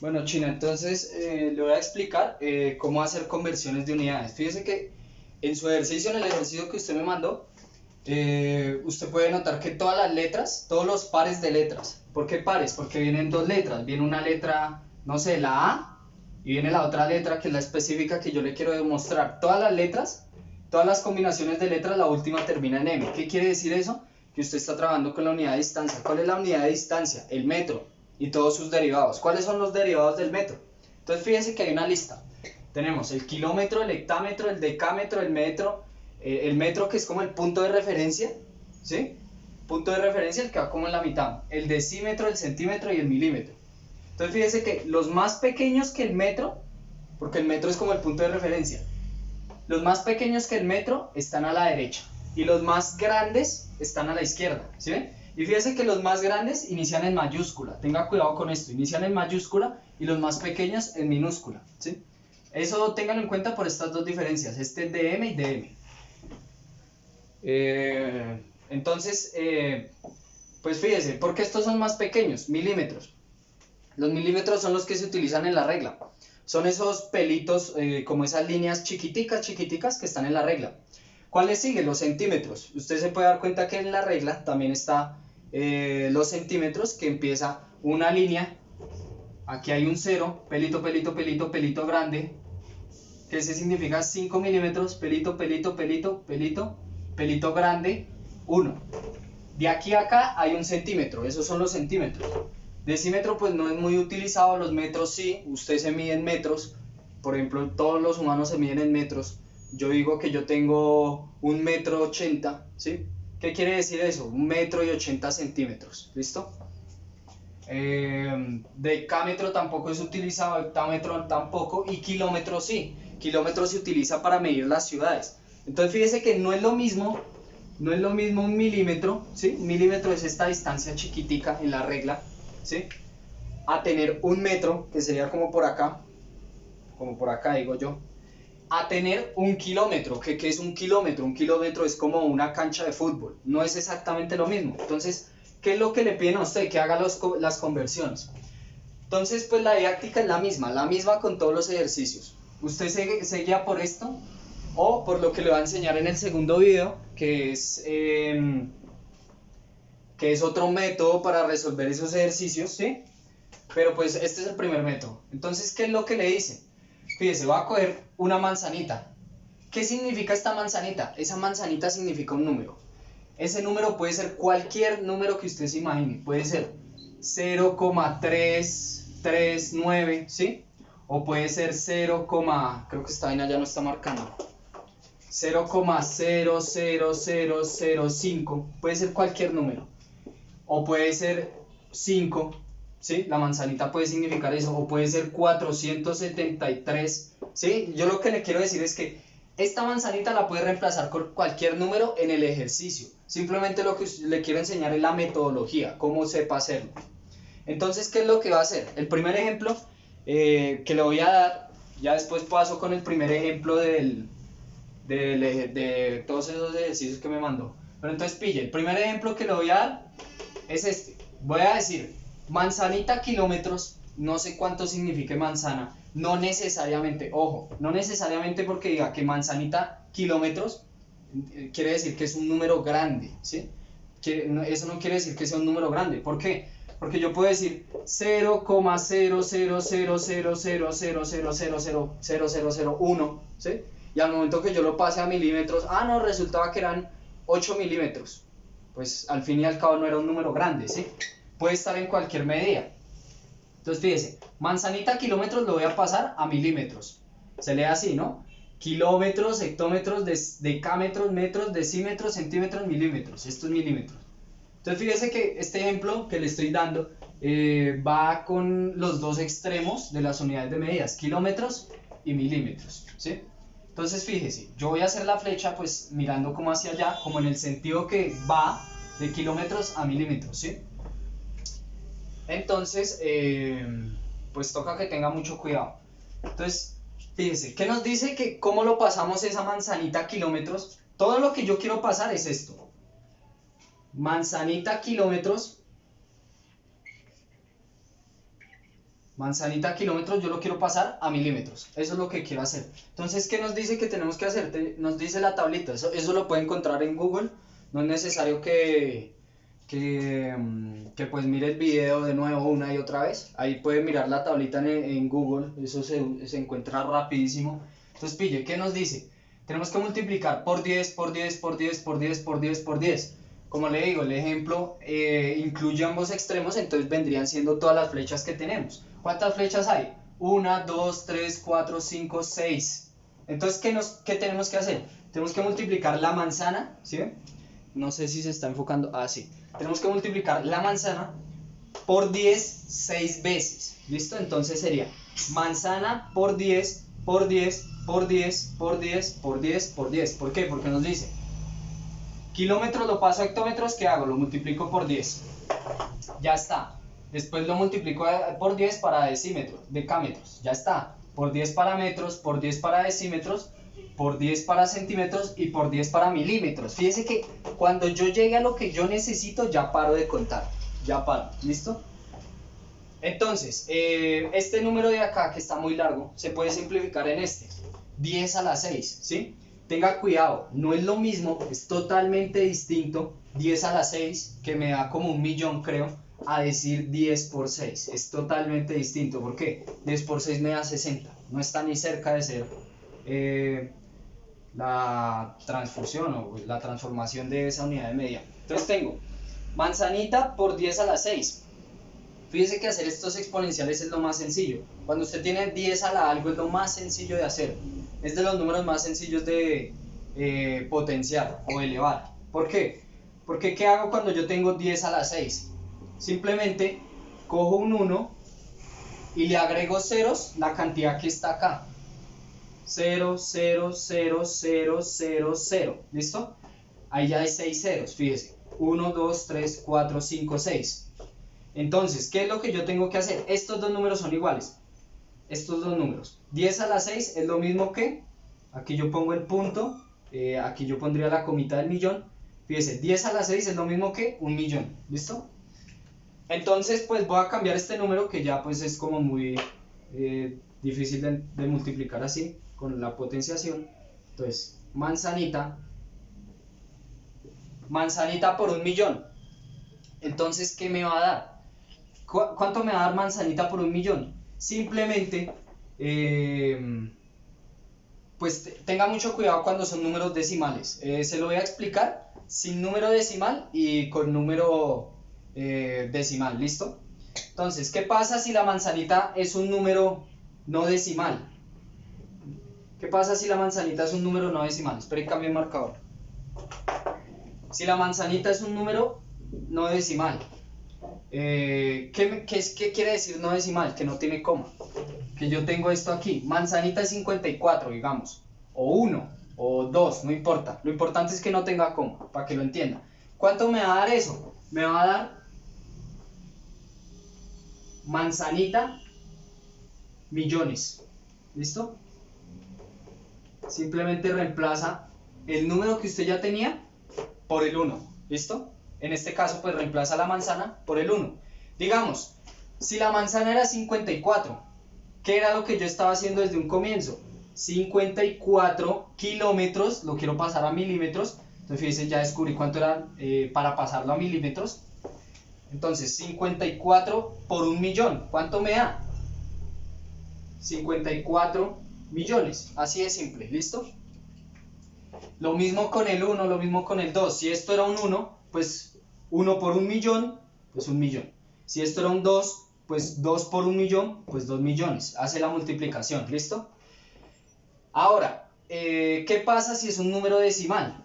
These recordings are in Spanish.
Bueno, China, entonces le voy a explicar cómo hacer conversiones de unidades. Fíjese que en su ejercicio, en el ejercicio que usted me mandó, usted puede notar que todas las letras, todos los pares de letras, ¿por qué pares? Porque vienen dos letras, viene una letra, no sé, la A, y viene la otra letra que es la específica que yo le quiero demostrar. Todas las letras, todas las combinaciones de letras, la última termina en M. ¿Qué quiere decir eso? Que usted está trabajando con la unidad de distancia. ¿Cuál es la unidad de distancia? El metro y todos sus derivados. ¿Cuáles son los derivados del metro? Entonces fíjense que hay una lista. Tenemos el kilómetro, el hectámetro, el decámetro, el metro que es como el punto de referencia, ¿sí? Punto de referencia el que va como en la mitad, el decímetro, el centímetro y el milímetro. Entonces fíjense que los más pequeños que el metro, porque el metro es como el punto de referencia, los más pequeños que el metro están a la derecha y los más grandes están a la izquierda, ¿sí ven? Y fíjense que los más grandes inician en mayúscula, tenga cuidado con esto, inician en mayúscula y los más pequeños en minúscula, ¿sí? Eso ténganlo en cuenta por estas dos diferencias, este es de M y de M. Entonces, pues fíjese, ¿por qué estos son más pequeños? Milímetros. Los milímetros son los que se utilizan en la regla. Son esos pelitos, como esas líneas chiquiticas, chiquiticas que están en la regla. ¿Cuáles siguen? Los centímetros. Usted se puede dar cuenta que en la regla también está los centímetros, que empieza una línea. Aquí hay un 0, pelito, pelito, pelito, pelito grande, que ese significa 5 milímetros, pelito, pelito, pelito, pelito, pelito grande, 1. De aquí a acá hay un centímetro, esos son los centímetros. Decímetro pues no es muy utilizado, los metros sí, usted se mide en metros, por ejemplo todos los humanos se miden en metros. Yo digo que yo tengo 1,80 m, ¿sí? ¿Qué quiere decir eso? 1,80 centímetros, ¿listo? Decámetro tampoco es utilizado, hectámetro tampoco, y kilómetro sí. Kilómetro se utiliza para medir las ciudades. Entonces fíjese que no es lo mismo, no es lo mismo un milímetro, ¿sí? Un milímetro es esta distancia chiquitica en la regla, ¿sí? A tener un metro, que sería como por acá digo yo, a tener un kilómetro, que ¿qué es un kilómetro? Un kilómetro es como una cancha de fútbol, no es exactamente lo mismo. Entonces, ¿qué es lo que le piden a usted? Que haga las conversiones. Entonces, pues la didáctica es la misma con todos los ejercicios. Usted se guía por esto o por lo que le va a enseñar en el segundo video, que es otro método para resolver esos ejercicios, ¿sí? Pero pues este es el primer método. Entonces, ¿qué es lo que le dice? Fíjese, va a coger una manzanita. ¿Qué significa esta manzanita? Esa manzanita significa un número. Ese número puede ser cualquier número que usted se imagine. Puede ser 0,339, ¿sí? O puede ser 0, creo que esta vaina ya no está marcando. 0,00005. Puede ser cualquier número. O puede ser 5, ¿sí? La manzanita puede significar eso. O puede ser 473, ¿sí? Yo lo que le quiero decir es que esta manzanita la puede reemplazar con cualquier número en el ejercicio. Simplemente lo que le quiero enseñar es la metodología, cómo sepa hacerlo. Entonces, ¿qué es lo que va a hacer? El primer ejemplo que le voy a dar, ya después paso con el primer ejemplo de todos esos ejercicios que me mandó. Pero entonces pille, el primer ejemplo que le voy a dar es este. Voy a decir manzanita kilómetros, no sé cuánto signifique manzana, no necesariamente, ojo, no necesariamente porque diga que manzanita kilómetros quiere decir que es un número grande, ¿sí? Eso no quiere decir que sea un número grande. ¿Por qué? Porque yo puedo decir 0,0000000000001, ¿sí? Y al momento que yo lo pase a milímetros, no, resultaba que eran 8 milímetros. Pues al fin y al cabo no era un número grande, ¿sí? Puede estar en cualquier medida. Entonces fíjese, manzanita kilómetros lo voy a pasar a milímetros. Se lee así, ¿no? Kilómetros, hectómetros, decámetros, metros, decímetros, centímetros, milímetros. Esto es milímetros. Entonces fíjese que este ejemplo que le estoy dando va con los dos extremos de las unidades de medidas, kilómetros y milímetros, ¿sí? Entonces fíjese, yo voy a hacer la flecha pues mirando como hacia allá, como en el sentido que va de kilómetros a milímetros, ¿sí? Entonces, pues toca que tenga mucho cuidado. Entonces, fíjese, ¿qué nos dice? Que cómo lo pasamos esa manzanita a kilómetros. Todo lo que yo quiero pasar es esto. Manzanita kilómetros Manzanita a kilómetros yo lo quiero pasar a milímetros. Eso es lo que quiero hacer. Entonces, ¿qué nos dice que tenemos que hacer? Nos dice la tablita. Eso lo puede encontrar en Google. No es necesario que pues mire el video de nuevo una y otra vez. Ahí puede mirar la tablita en Google. Eso se encuentra rapidísimo. Entonces, pille, ¿qué nos dice? Tenemos que multiplicar por 10, por 10, por 10, por 10, por 10, por 10. Como le digo, el ejemplo incluye ambos extremos, entonces vendrían siendo todas las flechas que tenemos. ¿Cuántas flechas hay? 1, 2, 3, 4, 5, 6. Entonces, ¿qué tenemos que hacer? Tenemos que multiplicar la manzana, ¿sí ven? No sé si se está enfocando. Ah, sí. Tenemos que multiplicar la manzana por 10 6 veces. ¿Listo? Entonces sería manzana por 10, por 10, por 10, por 10, por 10, por 10. ¿Por qué? Porque nos dice kilómetros lo paso a hectómetros, ¿qué hago? Lo multiplico por 10. Ya está. Después lo multiplico por 10 para decímetros, decámetros. Ya está. Por 10 para metros, por 10 para decímetros, por 10 para centímetros y por 10 para milímetros. Fíjese que cuando yo llegue a lo que yo necesito, ya paro de contar. Ya paro. ¿Listo? Entonces, este número de acá, que está muy largo, se puede simplificar en este. 10 a la 6, ¿sí? Tenga cuidado, no es lo mismo, es totalmente distinto 10 a la 6, que me da como 1.000.000, creo, a decir 10 por 6. Es totalmente distinto. ¿Por qué? 10 por 6 me da 60. No está ni cerca de ser la transfusión o la transformación de esa unidad de medida. Entonces tengo manzanita por 10 a la 6. Fíjese que hacer estos exponenciales es lo más sencillo. Cuando usted tiene 10 a la algo es lo más sencillo de hacer. Es de los números más sencillos de potenciar o elevar. ¿Por qué? Porque ¿qué hago cuando yo tengo 10 a la 6? Simplemente cojo un 1 y le agrego ceros la cantidad que está acá. 0, 0, 0, 0, 0, 0. ¿Listo? Ahí ya hay 6 ceros, fíjese. 1, 2, 3, 4, 5, 6. Entonces, ¿qué es lo que yo tengo que hacer? Estos dos números son iguales. Estos dos números. 10 a la 6 es lo mismo que, aquí yo pongo el punto, aquí yo pondría la comita del millón. Fíjese, 10 a la 6 es lo mismo que 1.000.000. ¿Listo? Entonces, pues voy a cambiar este número que ya pues es como muy difícil de multiplicar así, con la potenciación. Entonces, manzanita por 1.000.000. Entonces, ¿qué me va a dar? ¿Cuánto me va a dar manzanita por 1.000.000? Simplemente, pues tenga mucho cuidado cuando son números decimales. Se lo voy a explicar sin número decimal y con número decimal, ¿listo? Entonces, ¿qué pasa si la manzanita es un número no decimal? ¿Qué pasa si la manzanita es un número no decimal? Espera y cambio el marcador. Si la manzanita es un número no decimal, ¿qué quiere decir no decimal? Que no tiene coma. Que yo tengo esto aquí, manzanita es 54, digamos, o 1, o 2, no importa. Lo importante es que no tenga coma, para que lo entienda. ¿Cuánto me va a dar eso? Me va a dar manzanita millones. ¿Listo? Simplemente reemplaza el número que usted ya tenía por el 1. ¿Listo? En este caso, pues reemplaza la manzana por el 1. Digamos, si la manzana era 54, ¿qué era lo que yo estaba haciendo desde un comienzo? 54 kilómetros, lo quiero pasar a milímetros. Entonces, fíjense, ya descubrí cuánto era para pasarlo a milímetros. Entonces, 54 por 1.000.000, ¿cuánto me da? 54 millones, así de simple, ¿listo? Lo mismo con el 1, lo mismo con el 2. Si esto era un 1, pues 1 por 1.000.000, pues 1.000.000. Si esto era un 2, pues 2 por 1.000.000, pues 2.000.000. Hace la multiplicación, ¿listo? Ahora, ¿qué pasa si es un número decimal?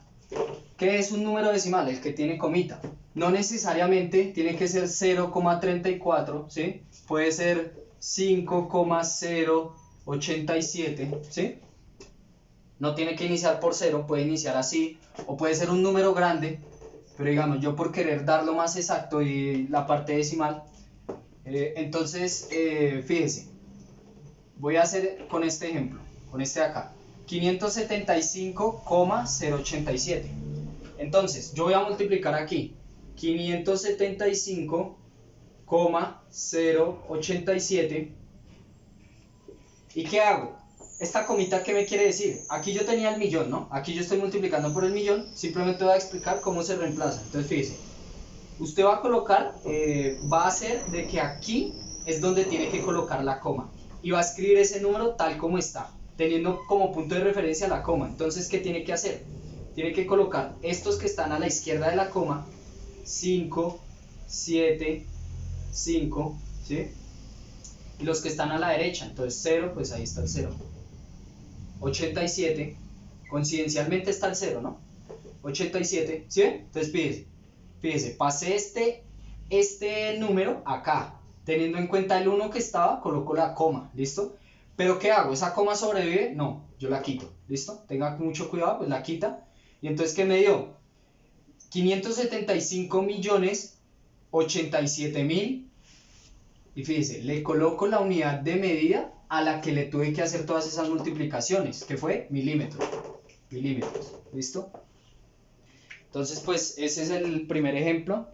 ¿Qué es un número decimal? El que tiene comita. No necesariamente tiene que ser 0,34, ¿sí? Puede ser 5,087, ¿sí? No tiene que iniciar por 0, puede iniciar así, o puede ser un número grande, pero digamos, yo por querer darlo más exacto y la parte decimal, entonces, fíjese, voy a hacer con este ejemplo, con este de acá, 575,087. Entonces, yo voy a multiplicar aquí, 575,087 ¿Y qué hago? Esta comita, ¿qué me quiere decir? Aquí yo tenía el millón, ¿no? Aquí yo estoy multiplicando por el millón, simplemente voy a explicar cómo se reemplaza. Entonces fíjese, usted va a colocar, va a hacer de que aquí es donde tiene que colocar la coma. Y va a escribir ese número tal como está, teniendo como punto de referencia la coma. Entonces, ¿qué tiene que hacer? Tiene que colocar estos que están a la izquierda de la coma, 5, 7, 5, ¿sí? Y los que están a la derecha, entonces 0, pues ahí está el 0. 87, coincidencialmente está el 0, ¿no? 87, ¿sí ven? Entonces fíjese, pasé este número acá, teniendo en cuenta el 1 que estaba, coloco la coma, ¿listo? Pero ¿qué hago? ¿Esa coma sobrevive? No, yo la quito, ¿listo? Tenga mucho cuidado, pues la quita. Y entonces, ¿qué me dio? 575.087.000. Y fíjese, le coloco la unidad de medida a la que le tuve que hacer todas esas multiplicaciones, que fue milímetros, ¿listo? Entonces, pues ese es el primer ejemplo.